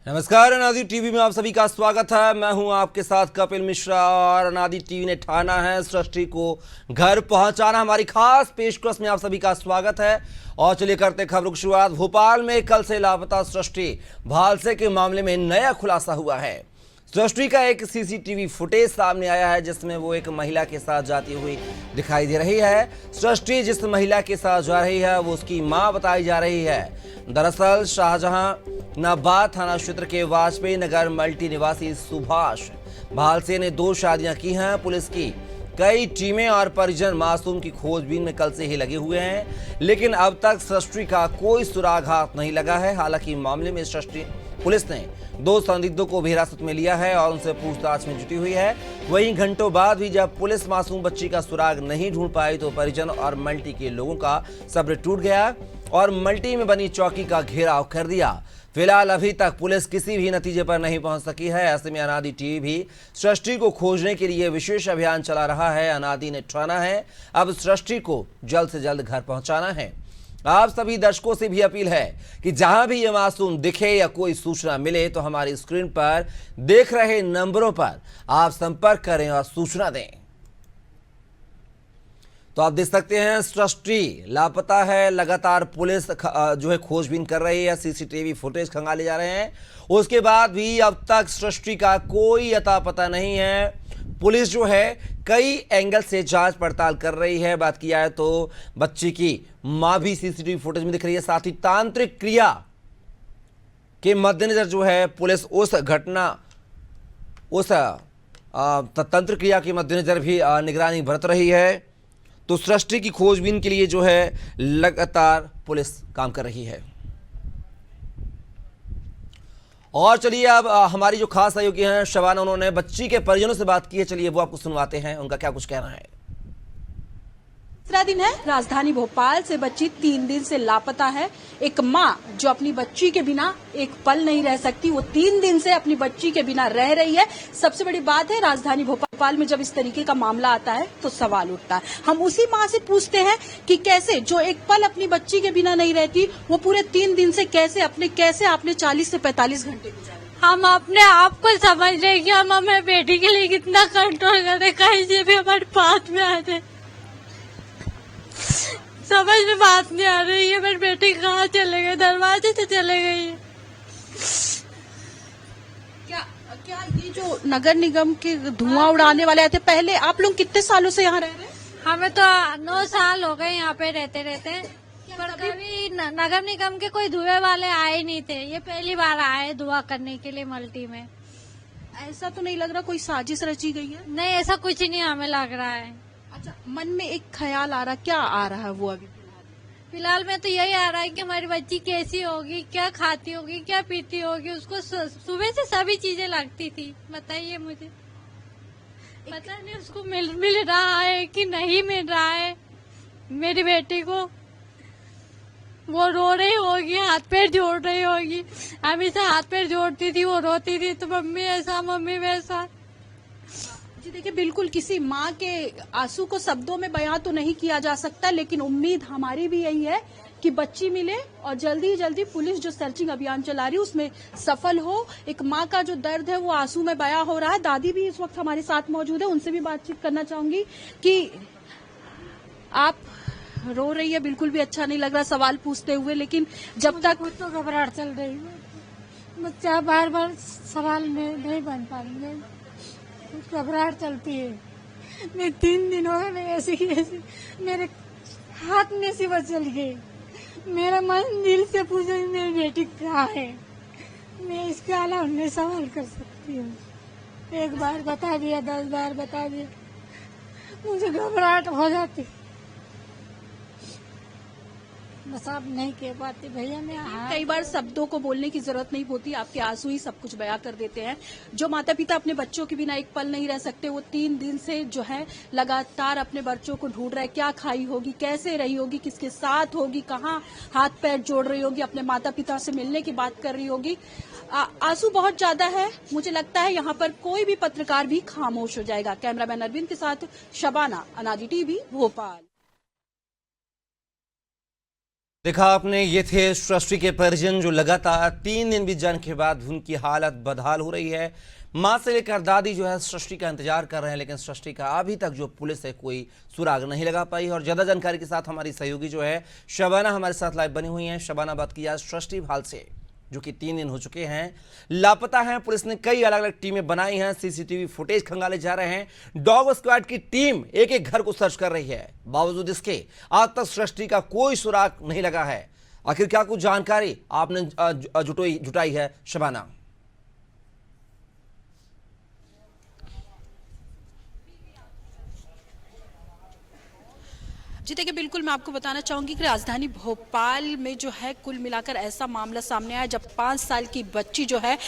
नमस्कार, अनादि टीवी में आप सभी का स्वागत है। मैं हूं आपके साथ कपिल मिश्रा और अनादि टीवी ने ठाना है सृष्टि को घर पहुंचाना। हमारी खास पेशकश में आप सभी का स्वागत है। और चलिए करते खबरों की शुरुआत। भोपाल में कल से लापता सृष्टि भालसे के मामले में नया खुलासा हुआ है। सृष्टि का एक सीसीटीवी फुटेज सामने आया है जिसमें वो एक महिला के साथ जाती हुई दिखाई दे रही है। सृष्टि जिस महिला के साथ जा रही है वो उसकी मां बताई जा रही है। दरअसल शाहजहानाबाद थाना क्षेत्र के वाजपेयी नगर मल्टी निवासी सुभाष भालसे ने 2 शादियां की हैं। पुलिस की कई टीमें और परिजन मासूम की खोजबीन में कल से ही लगे हुए हैं, लेकिन अब तक सृष्टि का कोई सुराग हाथ नहीं लगा है। हालांकि मामले में सृष्टि पुलिस ने 2 संदिग्धों को भी हिरासत में लिया है और उनसे पूछताछ में जुटी हुई है। वहीं घंटों बाद भी जब पुलिस मासूम बच्ची का सुराग नहीं ढूंढ पाई तो परिजन और मल्टी के लोगों का सब्र टूट गया और मल्टी में बनी चौकी का घेराव कर दिया। फिलहाल अभी तक पुलिस किसी भी नतीजे पर नहीं पहुंच सकी है। ऐसे में अनादि टीवी भी सृष्टि को खोजने के लिए विशेष अभियान चला रहा है। अनादि ने ठाना है अब सृष्टि को जल्द से जल्द घर पहुंचाना है। आप सभी दर्शकों से भी अपील है कि जहां भी ये मासूम दिखे या कोई सूचना मिले तो हमारी स्क्रीन पर देख रहे नंबरों पर आप संपर्क करें और सूचना दें। तो आप देख सकते हैं सृष्टि लापता है। लगातार पुलिस जो है खोजबीन कर रही है, सीसीटीवी फुटेज खंगाले जा रहे हैं। उसके बाद भी अब तक सृष्टि का कोई अता पता नहीं है। पुलिस जो है कई एंगल से जांच पड़ताल कर रही है। बात किया है तो बच्ची की मां भी सीसीटीवी फुटेज में दिख रही है। साथ ही तांत्रिक क्रिया के मद्देनजर जो है पुलिस उस तंत्र क्रिया के मद्देनजर भी निगरानी बरत रही है। तो सृष्टि की खोजबीन के लिए जो है लगातार पुलिस काम कर रही है। और चलिए अब हमारी जो खास सहयोगी हैं शबाना, उन्होंने बच्ची के परिजनों से बात की है। चलिए वो आपको सुनवाते हैं, उनका क्या कुछ कहना है। तीसरा दिन है, राजधानी भोपाल से बच्ची 3 दिन से लापता है। एक माँ जो अपनी बच्ची के बिना एक पल नहीं रह सकती, वो 3 दिन से अपनी बच्ची के बिना रह रही है। सबसे बड़ी बात है, राजधानी भोपाल में जब इस तरीके का मामला आता है तो सवाल उठता है। हम उसी माँ से पूछते हैं कि कैसे जो एक पल अपनी बच्ची के बिना नहीं रहती, वो पूरे 3 दिन से कैसे आपने 40 से 45 घंटे गुजारे। हम अपने आप को समझ रहे कि हम हमारे बेटी के लिए कितना कंट्रोल करें, कहीं से भी हमारे पास में आ जाए। समझ में बात नहीं आ रही है, मेरी बेटी कहाँ चले गई, दरवाजे से चले गई है। क्या ये जो नगर निगम के धुआं उड़ाने वाले आते, पहले आप लोग कितने सालों से यहाँ रह रहे हैं? हमें तो 9 साल हो गए यहाँ पे रहते पर कभी नगर निगम के कोई धुएं वाले आए नहीं थे। ये पहली बार आए धुआं करने के लिए मल्टी में। ऐसा तो नहीं लग रहा कोई साजिश रची गई है? नहीं, ऐसा कुछ नहीं हमें लग रहा है। अच्छा, मन में एक ख्याल आ रहा, क्या आ रहा है वो अभी फिलहाल में तो यही आ रहा है कि हमारी बच्ची कैसी होगी, क्या खाती होगी, क्या पीती होगी। उसको सुबह से सभी चीजें लगती थी। बताइए मुझे, पता नहीं उसको मिल रहा है कि नहीं मिल रहा है। मेरी बेटी को वो रो रही होगी, हाथ पैर जोड़ रही होगी। हमेशा हाथ पैर जोड़ती थी, वो रोती थी तो मम्मी ऐसा मम्मी वैसा। जी देखिए, बिल्कुल किसी माँ के आंसू को शब्दों में बयां तो नहीं किया जा सकता, लेकिन उम्मीद हमारी भी यही है कि बच्ची मिले और जल्दी जल्दी पुलिस जो सर्चिंग अभियान चला रही है उसमें सफल हो। एक माँ का जो दर्द है वो आंसू में बयां हो रहा है। दादी भी इस वक्त हमारे साथ मौजूद है, उनसे भी बातचीत करना चाहूंगी कि आप रो रही है, बिल्कुल भी अच्छा नहीं लग रहा सवाल पूछते हुए, लेकिन जब तक खुद तो घबराहट चल रही है। बच्चा बार बार सवाल में नहीं बन पा रही है, घबराहट चलती है। मैं 3 दिनों में ऐसे मेरे हाथ में से वो चल गई। मेरा मन दिल से पूछा मेरी बेटी कहाँ है। मैं इसके अलावा नहीं सवाल कर सकती हूँ। 1 बार बता दिया, 10 बार बता दिया, मुझे घबराहट हो जाती। बस आप नहीं कह पाते भैया। मैं कई बार शब्दों को बोलने की जरूरत नहीं होती, आपके आंसू ही सब कुछ बयां कर देते हैं। जो माता पिता अपने बच्चों के बिना एक पल नहीं रह सकते, वो 3 दिन से जो है लगातार अपने बच्चों को ढूंढ रहे हैं। क्या खाई होगी, कैसे रही होगी, किसके साथ होगी, कहाँ हाथ पैर जोड़ रही होगी, अपने माता पिता से मिलने की बात कर रही होगी। आंसू बहुत ज्यादा है। मुझे लगता है यहाँ पर कोई भी पत्रकार भी खामोश हो जाएगा। कैमरामैन अरविंद के साथ, शबाना, अनादि टीवी, भोपाल। देखा आपने, ये थे सृष्टि के परिजन जो लगातार 3 दिन बीत जाने के बाद उनकी हालत बदहाल हो रही है। मां से लेकर दादी जो है सृष्टि का इंतजार कर रहे हैं, लेकिन सृष्टि का अभी तक जो पुलिस है कोई सुराग नहीं लगा पाई। और ज्यादा जानकारी के साथ हमारी सहयोगी जो है शबाना हमारे साथ लाइव बनी हुई है। शबाना, बात की जाए सृष्टि हाल से, जो कि 3 दिन हो चुके हैं लापता हैं। पुलिस ने कई अलग अलग टीमें बनाई हैं, सीसीटीवी फुटेज खंगाले जा रहे हैं। डॉग स्क्वाड की टीम एक एक घर को सर्च कर रही है। बावजूद इसके आज तक सृष्टि का कोई सुराग नहीं लगा है। आखिर क्या कुछ जानकारी आपने जुटाई है शबाना? जी देखिए, बिल्कुल मैं आपको बताना चाहूंगी कि राजधानी भोपाल में जो है कुल मिलाकर ऐसा मामला सामने आया जब 5 साल की बच्ची जो है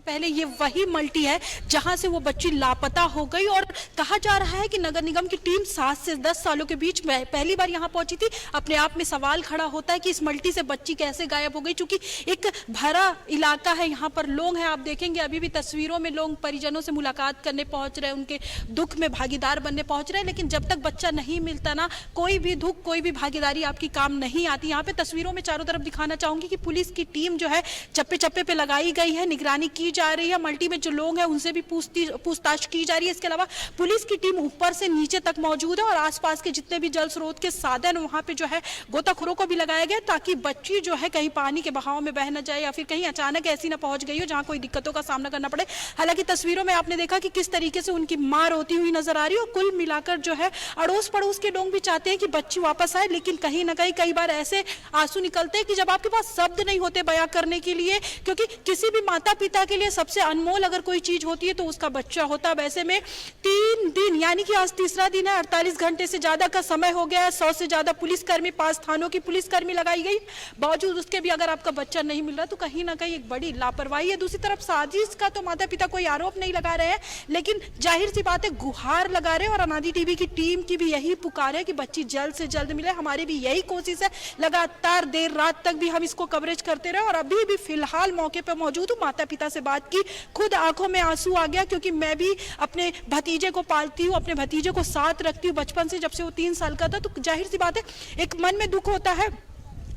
पहले ये वही मल्टी है जहां से वो बच्ची लापता हो गई। और कहा जा रहा है कि नगर निगम की टीम 7 से 10 सालों के बीच में पहली बार यहां पहुंची थी। अपने आप में सवाल खड़ा होता है कि इस मल्टी से बच्ची कैसे गायब हो गई, क्योंकि एक भरा इलाका है, यहाँ पर लोग हैं। आप देखेंगे अभी भी तस्वीरों में लोग परिजनों से मुलाकात करने पहुंच रहे हैं, उनके दुख में भागीदार बनने पहुंच रहे हैं। लेकिन जब तक बच्चा नहीं मिलता ना, कोई भी दुख, कोई भी भागीदारी आपकी काम नहीं आती। यहाँ पे तस्वीरों में चारों तरफ दिखाना चाहूंगी कि पुलिस की टीम जो है चप्पे चप्पे पे लगाई गई है, निगरानी की जा रही है। मल्टी में जो लोग हैं उनसे भी पूछताछ की जा रही है। इसके अलावा पुलिस की टीम ऊपर से नीचे तक मौजूद है और आसपास के जितने भी जल स्रोत के साधन वहां पे जो है गोताखोरों को भी लगाया गया, ताकि बच्ची जो है कहीं पानी के बहाव में बह न जाए या फिर कहीं अचानक ऐसी ना पहुंच गई हो जहां कोई दिक्कतों का सामना करना पड़े। हालांकि तस्वीरों में आपने देखा कि किस तरीके से उनकी मां रोती हुई नजर आ रही है। और कुल मिलाकर जो है अड़ोस पड़ोस के लोग भी चाहते हैं कि बच्ची वापस आए, लेकिन कहीं ना कहीं कई बार ऐसे आंसू निकलते हैं कि जब आपके पास शब्द नहीं होते बयां करने के लिए, क्योंकि किसी भी माता पिता के लिए सबसे अनमोल अगर कोई चीज होती है तो उसका बच्चा होता है। वैसे में 3 दिन यानी कि आज तीसरा दिन है, 48 घंटे से ज्यादा का समय हो गया है। 100 से ज्यादा पुलिसकर्मी, 5 थानों की पुलिसकर्मी लगाई गई, बावजूद उसके भी अगर आपका बच्चा नहीं मिल रहा तो कहीं ना कहीं एक बड़ी लापरवाही है। दूसरी तरफ साजिश का तो माता पिता कोई आरोप नहीं लगा रहे हैं, लेकिन जाहिर सी बात है गुहार लगा रहे हैं। और अनादि टीवी की टीम की भी यही पुकार है कि बच्ची जल्द से जल्द मिले। हमारी भी यही कोशिश है, लगातार देर रात तक भी हम इसको कवरेज करते रहे। और अभी भी फिलहाल मौके पर मौजूद हूँ, माता पिता से बात की, खुद आंखों में आंसू आ गया, क्योंकि मैं भी अपने भतीजे को पालती हूँ, अपने भतीजे को साथ रखती हूँ बचपन से, जब से वो 3 साल का था। तो जाहिर सी बात है एक मन में दुख होता है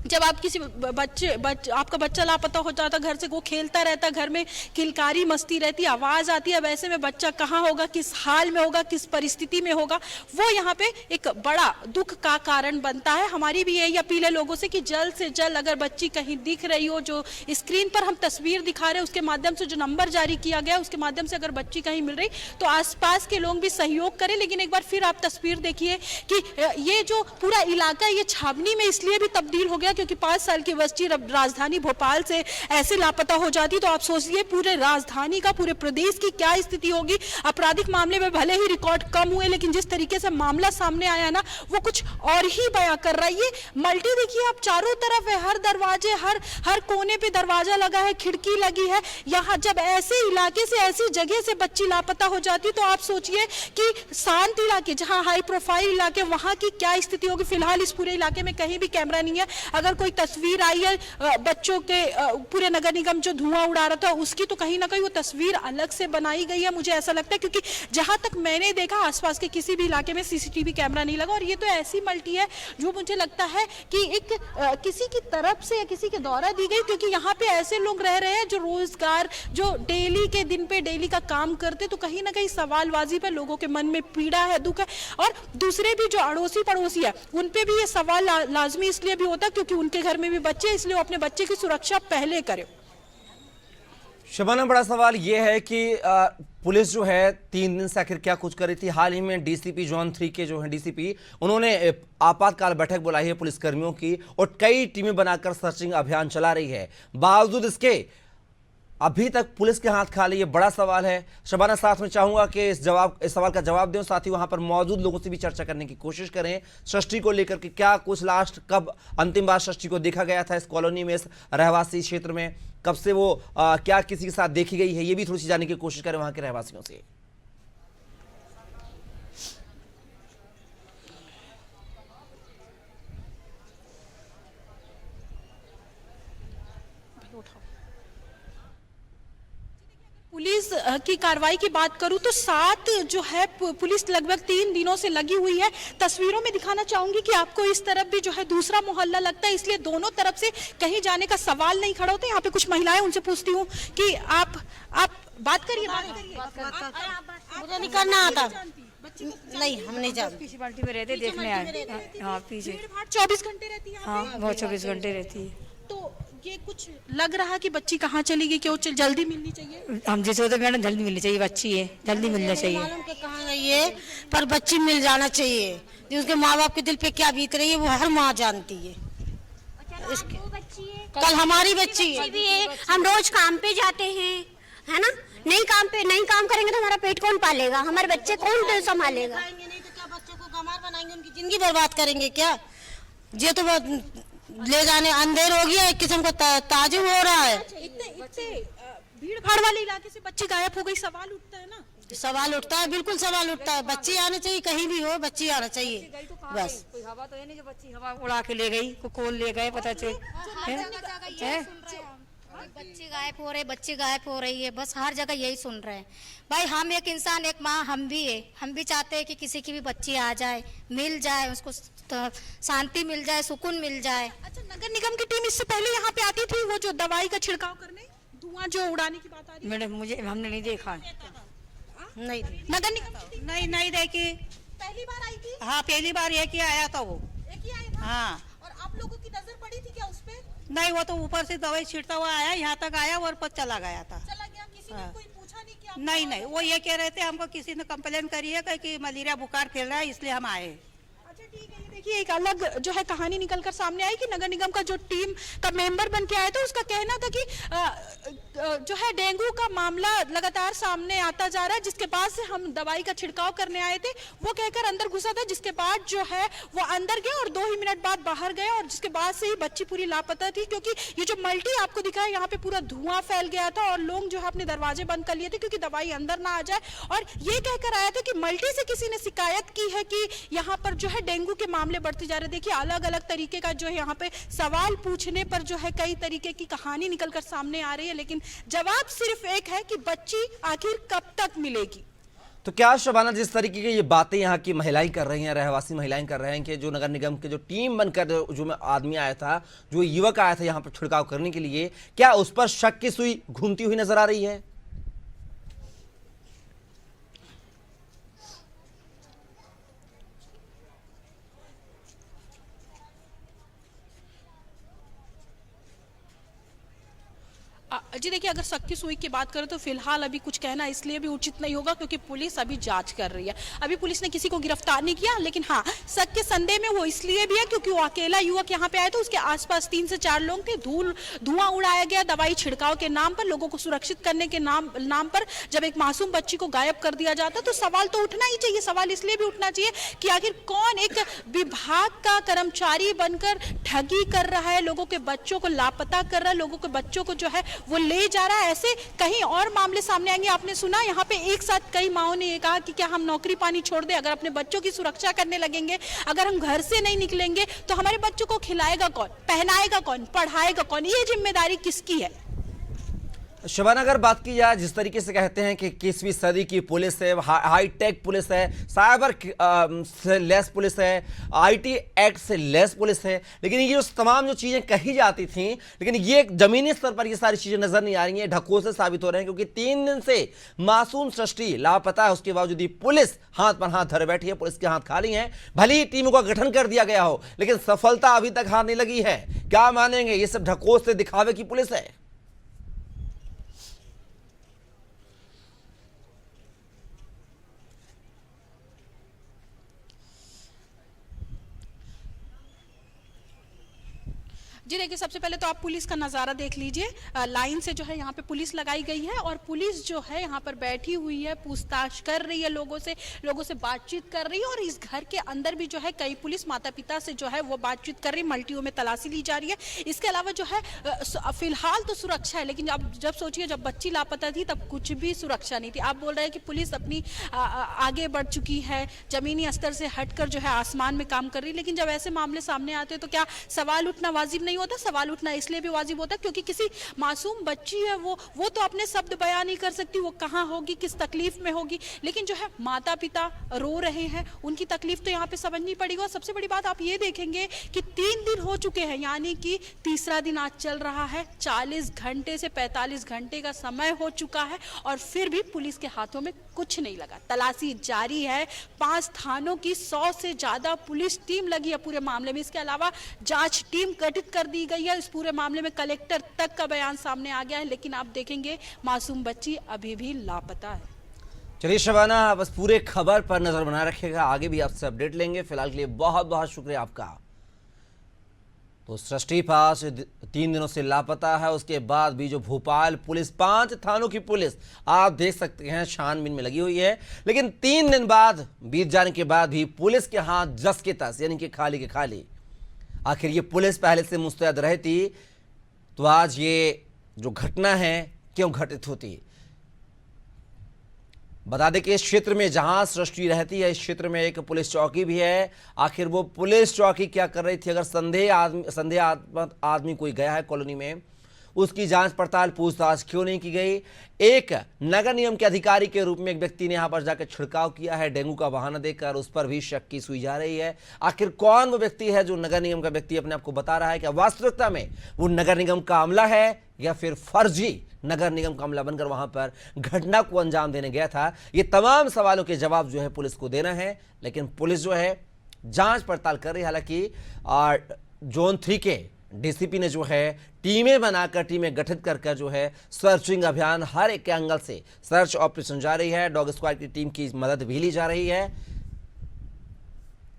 जब आप किसी आपका बच्चा लापता हो जाता, घर से वो खेलता रहता, घर में किलकारी मस्ती रहती, आवाज आती है, वैसे में बच्चा कहाँ होगा, किस हाल में होगा, किस परिस्थिति में होगा, वो यहाँ पे एक बड़ा दुख का कारण बनता है। हमारी भी यही अपील है लोगों से कि जल्द से जल्द अगर बच्ची कहीं दिख रही हो, जो स्क्रीन पर हम तस्वीर दिखा रहे हैं उसके माध्यम से, जो नंबर जारी किया गया उसके माध्यम से अगर बच्ची कहीं मिल रही तो आसपास के लोग भी सहयोग करें। लेकिन एक बार फिर आप तस्वीर देखिए कि ये जो पूरा इलाका ये छावनी में इसलिए भी तब्दील हो गया क्योंकि 5 साल की बच्ची राजधानी भोपाल से ऐसे लापता हो जाती तो आप सोचिए पूरे राजधानी का, पूरे प्रदेश की क्या स्थिति होगी। आपराधिक मामले में भले ही रिकॉर्ड कम हुए, लेकिन जिस तरीके से मामला सामने आया ना, वो कुछ और ही बयां कर रहा है। ये मल्टी देखिए आप, चारों तरफ है, हर दरवाजे, हर कोने पे दरवाजा लगा है, खिड़की लगी है। यहाँ जब ऐसे इलाके से, ऐसी जगह से बच्ची लापता हो जाती तो आप सोचिए कि शांत इलाके, जहाँ हाई प्रोफाइल इलाके, वहां की क्या स्थिति होगी। फिलहाल इस पूरे इलाके में कहीं भी कैमरा नहीं है। अगर कोई तस्वीर आई है बच्चों के, पूरे नगर निगम जो धुआं उड़ा रहा था उसकी, तो कहीं ना कहीं वो तस्वीर अलग से बनाई गई है, मुझे ऐसा लगता है, क्योंकि जहां तक मैंने देखा आसपास के किसी भी इलाके में सीसीटीवी कैमरा नहीं लगा। और ये तो ऐसी मल्टी है जो मुझे लगता है कि एक किसी की तरफ से या किसी के द्वारा दी गई, क्योंकि यहाँ पे ऐसे लोग रह रहे हैं जो रोजगार, जो डेली के दिन पे डेली का काम करते, तो कहीं ना कहीं सवालबाजी पे लोगों के मन में पीड़ा है, दुख है। और दूसरे भी जो अड़ोसी पड़ोसी है उन पे भी ये सवाल लाजमी इसलिए भी होता क्योंकि उनके घर में भी बच्चे, इसलिए वो अपने बच्चे की सुरक्षा पहले करें। शबाना, बड़ा सवाल यह है कि पुलिस जो है 3 दिन से आखिर क्या कुछ कर रही थी। हाल ही में डीसीपी जोन 3 के जो हैं डीसीपी, उन्होंने आपातकाल बैठक बुलाई है पुलिसकर्मियों की और कई टीमें बनाकर सर्चिंग अभियान चला रही है। बावजूद इसके अभी तक पुलिस के हाथ खाली, ये बड़ा सवाल है। शबाना, साथ में चाहूंगा कि इस सवाल का जवाब दें, साथ ही वहां पर मौजूद लोगों से भी चर्चा करने की कोशिश करें सृष्टि को लेकर कि क्या कुछ लास्ट, कब अंतिम बार सृष्टि को देखा गया था इस कॉलोनी में, इस रहवासी क्षेत्र में, कब से वो क्या किसी के साथ देखी गई है, ये भी थोड़ी सी जानने की कोशिश करें वहां के रहवासियों से। पुलिस की कार्रवाई की बात करूं तो 7 जो है पुलिस लगभग 3 दिनों से लगी हुई है। तस्वीरों में दिखाना चाहूंगी कि आपको इस तरफ भी जो है दूसरा मोहल्ला लगता है, इसलिए दोनों तरफ से कहीं जाने का सवाल नहीं खड़ा होता। यहाँ पे कुछ महिलाएं, उनसे पूछती हूँ कि आप बात करिए। मुझे नहीं करना आता। नहीं, हम नहीं जानते। म्यूनसिपालिटी में रहते देखने आए। हाँ, पीछे 24 घंटे रहती है। हाँ, बहुत 24 घंटे रहती है। तो ये कुछ लग रहा है कि बच्ची कहाँ चली गई, क्यों जल्दी मिलनी चाहिए। हम जैसे होते मैडम जल्दी मिलनी चाहिए, बच्ची है जल्दी मिलना चाहिए। मालूम कि कहाँ गई है, पर बच्ची मिल जाना चाहिए। जो उसके माँ बाप के दिल पे क्या बीत रही है वो हर माँ जानती है। कल हमारी बच्ची है। भी है, हम रोज काम पे जाते हैं, है ना। नहीं काम करेंगे तो हमारा पेट कौन पालेगा, हमारे बच्चे कौन संभालेगा। नहीं तो क्या बच्चों को गंवार बनाएंगे, उनकी जिंदगी बर्बाद करेंगे क्या। ये तो ले जाने अंधेर हो गया, एक किस्म का ताजुब हो रहा है। इतने भीड़ भाड़ वाले इलाके से बच्ची गायब हो गई, सवाल उठता है ना। सवाल उठता है, बिल्कुल सवाल उठता है। बच्ची आने चाहिए, कहीं भी हो बच्ची आना चाहिए बस। कोई हवा तो है नहीं जो बच्ची हवा उड़ा के ले गई, को कौन ले गए पता चले। बच्चे गायब हो रही है, बस हर जगह यही सुन रहे हैं। भाई हम एक इंसान, एक माँ हम भी है, हम भी चाहते हैं कि किसी की भी बच्ची आ जाए, मिल जाए, उसको शांति मिल जाए, सुकून मिल जाए। अच्छा, नगर निगम की टीम इससे पहले यहाँ पे आती थी, वो जो दवाई का छिड़काव करने, धुआं जो उड़ाने की बात आ रही है। मैडम हमने नहीं देखा है। नहीं नगर निगम की टीम नहीं देखी। पहली बार आई थी। हाँ, पहली बार एक ही आया था वो। एक ही आया था। हाँ, और आप लोगों की नजर पड़ी थी क्या उस पे? नहीं वो तो ऊपर से दवाई छिड़ता हुआ आया, यहाँ तक आया और पर चला गया था। चला गया, किसी ने कोई पूछा नहीं कि आप नहीं, वो ये कह रहे थे हमको किसी ने कंप्लेन करी है कि मलेरिया बुखार फैल रहा है, इसलिए हम आए। अच्छा ठीक है, ये देखिए एक अलग जो है कहानी निकल कर सामने आई कि नगर निगम का जो टीम का मेंबर बन के आया था, उसका कहना था कि जो है डेंगू का मामला लगातार सामने आता जा रहा है, जिसके बाद से हम दवाई का छिड़काव करने आए थे। वो कहकर अंदर घुसा था, जिसके बाद जो है वो अंदर गए और 2 ही मिनट बाद बाहर गए, और जिसके बाद से ही बच्ची पूरी लापता थी। क्योंकि ये जो मल्टी आपको दिखा है, यहाँ पे पूरा धुआं फैल गया था और लोग जो है अपने दरवाजे बंद कर लिए थे क्योंकि दवाई अंदर ना आ जाए। और ये कहकर आया था कि मल्टी से किसी ने शिकायत की है कि यहाँ पर जो है डेंगू के मामले बढ़ते जा रहे हैं। देखिए अलग अलग तरीके का जो है यहाँ पे सवाल पूछने पर जो है कई तरीके की कहानी निकलकर सामने आ रही है, लेकिन जवाब सिर्फ एक है कि बच्ची आखिर कब तक मिलेगी। तो क्या शबाना, जिस तरीके की ये बातें यहाँ की महिलाएं कर रही हैं, रहवासी महिलाएं कर रहे हैं कि जो नगर निगम के जो टीम बनकर जो आदमी आया था, जो युवक आया था यहाँ पर छिड़काव करने के लिए, क्या उस पर शक की सुई घूमती हुई नजर आ रही है? जी देखिए, अगर शक की सुई की बात करें तो फिलहाल अभी कुछ कहना इसलिए भी उचित नहीं होगा क्योंकि पुलिस अभी जांच कर रही है। अभी पुलिस ने किसी को गिरफ्तार नहीं किया, लेकिन हाँ, शक के संदेह में वो इसलिए भी है क्योंकि वो अकेला युवक यहाँ पे आया था, उसके आसपास 3 से 4 लोग थे। धुआं उड़ाया गया दवाई छिड़काव के नाम पर, लोगों को सुरक्षित करने के नाम पर। जब एक मासूम बच्ची को गायब कर दिया जाता तो सवाल तो उठना ही चाहिए। सवाल इसलिए भी उठना चाहिए कि आखिर कौन एक विभाग का कर्मचारी बनकर ठगी कर रहा है, लोगों के बच्चों को लापता कर रहा है, लोगों के बच्चों को जो है वो ले जा रहा है। ऐसे कहीं और मामले सामने आएंगे। आपने सुना यहाँ पे एक साथ कई माओं ने ये कहा कि क्या हम नौकरी पानी छोड़ दें, अगर अपने बच्चों की सुरक्षा करने लगेंगे, अगर हम घर से नहीं निकलेंगे तो हमारे बच्चों को खिलाएगा कौन, पहनाएगा कौन, पढ़ाएगा कौन, ये जिम्मेदारी किसकी है? शबाना, अगर बात की जाए जिस तरीके से कहते हैं कि 21वीं सदी की पुलिस है, हाईटेक पुलिस है, साइबर से लेस पुलिस है, आईटी एक्ट से लेस पुलिस है, लेकिन ये जो तमाम जो चीज़ें कही जाती थी, लेकिन ये जमीनी स्तर पर ये सारी चीज़ें नजर नहीं आ रही हैं, ढकोसले साबित हो रहे हैं। क्योंकि 3 दिन से मासूम सृष्टि लापता है, उसके बावजूद पुलिस हाथ पर हाथ धरे बैठी है, पुलिस के हाथ खाली हैं। भले ही टीमों का गठन कर दिया गया हो, लेकिन सफलता अभी तक हाथ नहीं लगी है। क्या मानेंगे, ये सब ढकोसले दिखावे की पुलिस है। जी देखिए, सबसे पहले तो आप पुलिस का नज़ारा देख लीजिए। लाइन से जो है यहाँ पे पुलिस लगाई गई है और पुलिस जो है यहाँ पर बैठी हुई है, पूछताछ कर रही है लोगों से बातचीत कर रही है। और इस घर के अंदर भी जो है कई पुलिस माता पिता से जो है वो बातचीत कर रही है, मल्टियों में तलाशी ली जा रही है। इसके अलावा जो है फिलहाल तो सुरक्षा है, लेकिन जब सोचिए जब बच्ची लापता थी तब कुछ भी सुरक्षा नहीं थी। आप बोल रहे हैं कि पुलिस अपनी आगे बढ़ चुकी है, जमीनी स्तर से हटकर जो है आसमान में काम कर रही है, लेकिन जब ऐसे मामले सामने आते हैं तो क्या सवाल उठना वाजिब नहीं होता, सवाल उठना इसलिए भी वाजिब होता क्योंकि किसी मासूम बच्ची है, वो तो अपने शब्द बयान नहीं कर सकती, वो कहाँ होगी, किस तकलीफ में होगी, लेकिन जो है माता पिता रो रहे हैं, उनकी तकलीफ तो यहाँ पे समझनी पड़ेगी। और सबसे बड़ी बात आप ये देखेंगे कि 3 दिन हो चुके हैं, यानी कि तीसरा दिन आज चल रहा है, 40 घंटे से 45 घंटे का समय हो चुका है और फिर भी पुलिस के हाथों में कुछ नहीं लगा। तलाशी जारी है, 5 थानों की 100 से ज्यादा पुलिस टीम लगी है पूरे मामले में। इसके अलावा जांच टीम गठित कर दी गई है। इस पूरे मामले में कलेक्टर तक का बयान सामने आ गया है, लेकिन आप देखेंगे मासूम बच्ची अभी भी लापता है। चलिए शबाना, बस पूरे खबर पर नजर बना रखिएगा, आगे भी आपसे अपडेट लेंगे। फिलहाल के लिए बहुत बहुत शुक्रिया आपका। तो सृष्टि पास 3 दिनों से लापता है, उसके बाद भी जो भोपाल पुलिस 5 थानों की पुलिस आप देख सकते हैं छानबीन में लगी हुई है, लेकिन 3 दिन बाद बीत जाने के बाद भी पुलिस के हाथ जस के तस, यानी कि खाली के खाली। आखिर ये पुलिस पहले से मुस्तैद रहती तो आज ये जो घटना है क्यों घटित होती। बता दें कि इस क्षेत्र में जहां सृष्टि रहती है, इस क्षेत्र में एक पुलिस चौकी भी है। आखिर वो पुलिस चौकी क्या कर रही थी? अगर संदेहास्पद आदमी कोई गया है कॉलोनी में, उसकी जांच पड़ताल पूछताछ क्यों नहीं की गई? एक नगर निगम के अधिकारी के रूप में एक व्यक्ति ने यहां पर जाकर छिड़काव किया है डेंगू का बहाना देकर, उस पर भी शक की सुई जा रही है। आखिर कौन वो व्यक्ति है जो नगर निगम का व्यक्ति अपने आप को बता रहा है? क्या वास्तविकता में वो नगर निगम का अमला है या फिर फर्जी नगर निगम का अमला बनकर वहां पर घटना को अंजाम देने गया था? ये तमाम सवालों के जवाब जो है पुलिस को देना है, लेकिन पुलिस जो है जांच पड़ताल कर रही है। हालांकि जोन 3 के डीसीपी ने जो है टीमें बनाकर, टीमें गठित कर जो है सर्चिंग अभियान हर एक एंगल से सर्च ऑपरेशन जारी है। डॉग स्क्वाड की टीम की मदद भी ली जा रही है।